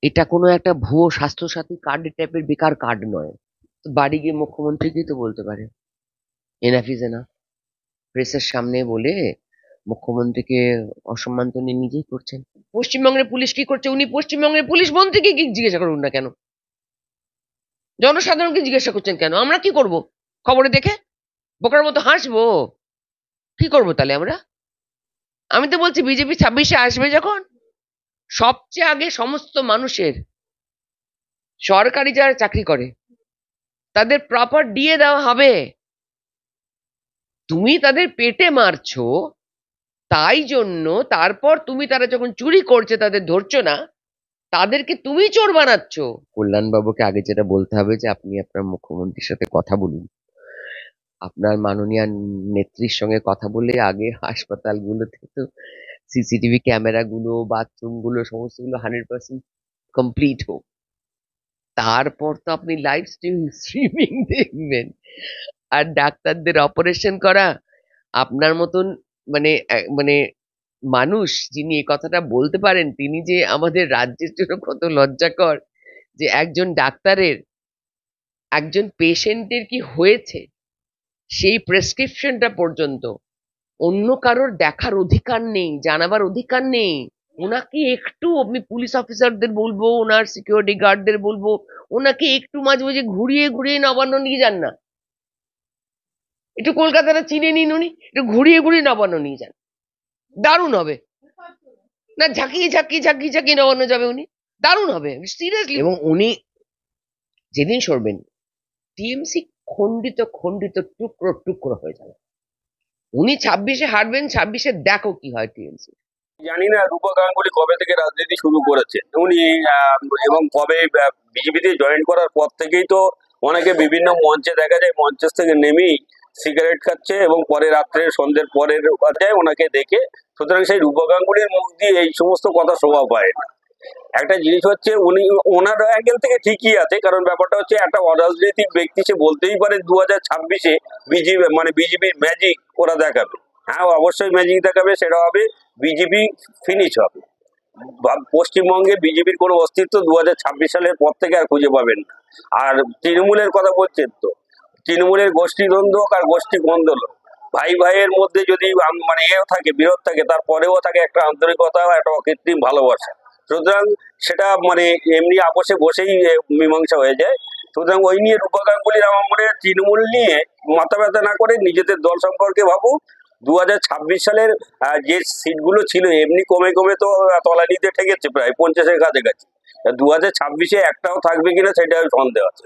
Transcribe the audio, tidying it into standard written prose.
এটা কোনো একটা ভুয়ো স্বাস্থ্যসাথী কার্ড টাইপের বেকার কার্ড নয়। তো বাড়ি গিয়ে মুখ্যমন্ত্রীকেই তো বলতে পারে, এনাফ ইজ এনাফ। প্রেসের সামনে বলে মুখ্যমন্ত্রীকে অসম্মান তো উনি নিজেই করছেন। পশ্চিমবঙ্গের পুলিশ কি করছে উনি পশ্চিমবঙ্গের পুলিশ মন্ত্রীকে কি জিজ্ঞাসা করুন না কেন? জনসাধারণকে জিজ্ঞাসা করছেন কেন? আমরা কি করব খবরে দেখে? বোকার মতো হাসবো? কি করবো তাহলে আমরা? আমি তো বলছি বিজেপি 26-এ আসবে যখন, সবচেয়ে আগে সমস্ত মানুষের, সরকারি যারা চাকরি করে তাদের প্রপার দিয়ে দেওয়া হবে। তুমি তাদের পেটে মারছো, তাই জন্য তারপর তুমি তারা যখন চুরি করছে তাদের ধরছো না, তাদেরকে তুমি চোর বানাচ্ছ। কল্যাণ বাবুকে আগে যেটা বলতে হবে যে আপনি আপনার মুখ্যমন্ত্রীর সাথে কথা বলুন, আপনার মাননীয় নেত্রীর সঙ্গে কথা বলে আগে হাসপাতালগুলোতে তো সিসিটিভি ক্যামেরা গুলো, বাথরুম গুলো, সমস্ত গুলো 100% কমপ্লিট হোক, তারপর তো আপনি লাইভ স্ট্রিমিং দেখবেন। আর ডাক্তারদের অপারেশন করা, আপনার মতন মানে মানে মানুষ যিনি এই কথাটা বলতে পারেন, তিনি যে আমাদের রাজ্যের জন্য কত লজ্জাকর, যে একজন ডাক্তারের একজন পেশেন্টের কি হয়েছে সেই প্রেসক্রিপশনটা পর্যন্ত অন্য কারোর দেখার অধিকার নেই, জানাবার অধিকার নেই। ওনাকে একটু, আমি পুলিশ অফিসারদের বলবো, ওনার সিকিউরিটি গার্ডদের বলবো, ওনাকে একটু মাঝে মাঝে ঘুরিয়ে ঘুরিয়ে নবান্ন নিয়ে যান না। একটু কলকাতাটা চিনে নিন, উনি একটু ঘুরিয়ে ঘুরিয়ে নবান্ন নিয়ে যান, দারুণ হবে। না ঝাঁকিয়ে ঝাঁকিয়ে ঝাঁকিয়ে ঝাঁকিয়ে নবান্ন যাবে উনি, দারুণ হবে সিরিয়াসলি। এবং উনি যেদিন সরবেন, টিএমসি খণ্ডিত খণ্ডিত টুকরো টুকরো হয়ে যাবে। উনি 26-এ হারবেন, 26-এ দেখো কি হয় টিএমসি। জানি না রূপা গাঙ্গুলি কবে থেকে রাজনীতি শুরু করেছে উনি, এবং কবে বিজেপিতে জয়েন করার পর থেকেই তো অনেকে বিভিন্ন মঞ্চে দেখা যায়, মঞ্চের থেকে নেমেই সিগারেট খাচ্ছে এবং পরে রাত্রে সন্ধ্যের পরের যায় ওনাকে দেখে। সুতরাং সেই রূপা গাঙ্গুলির মুখ দিয়ে এই সমস্ত কথা শোভা পায় না। একটা জিনিস হচ্ছে উনি ওনার অ্যাঙ্গেল থেকে ঠিকই আছে, কারণ ব্যাপারটা হচ্ছে একটা অরাজনৈতিক ব্যক্তি, সে বলতেই পারে 2026-এ বিজেপি মানে বিজেপির ম্যাজিক ওরা দেখাবে। হ্যাঁ, অবশ্যই ম্যাজিক দেখাবে, সেটা হবে বিজেপি ফিনিশ হবে। পশ্চিমবঙ্গে বিজেপির কোনো অস্তিত্ব 2026 সালের পর থেকে আর খুঁজে পাবেন না। আর তৃণমূলের কথা বলছেন তো, তৃণমূলের গোষ্ঠীদ্বন্দ্ব আর গোষ্ঠী গন্ডল, ভাই ভাইয়ের মধ্যে যদি মানে এও থাকে, বিরোধ থাকে, তারপরেও থাকে একটা আন্তরিকতা, একটা অকৃত্রিম ভালোবাসা। সুতরাং সেটা মানে এমনি আপোষে বসেই মীমাংসা হয়ে যায়। সুতরাং ওই নিয়ে রূপা গাঙ্গুলির আমার মনে হয় তৃণমূল নিয়ে মাথা ব্যথা না করে নিজেদের দল সম্পর্কে ভাবুক। 2026 সালের যে সিটগুলো ছিল এমনি কমে কমে তো তলানিতে ঠেকেছে প্রায় 50-এর কাছাকাছি। 2026-এ একটাও থাকবে কিনা সেটা সন্দেহ আছে।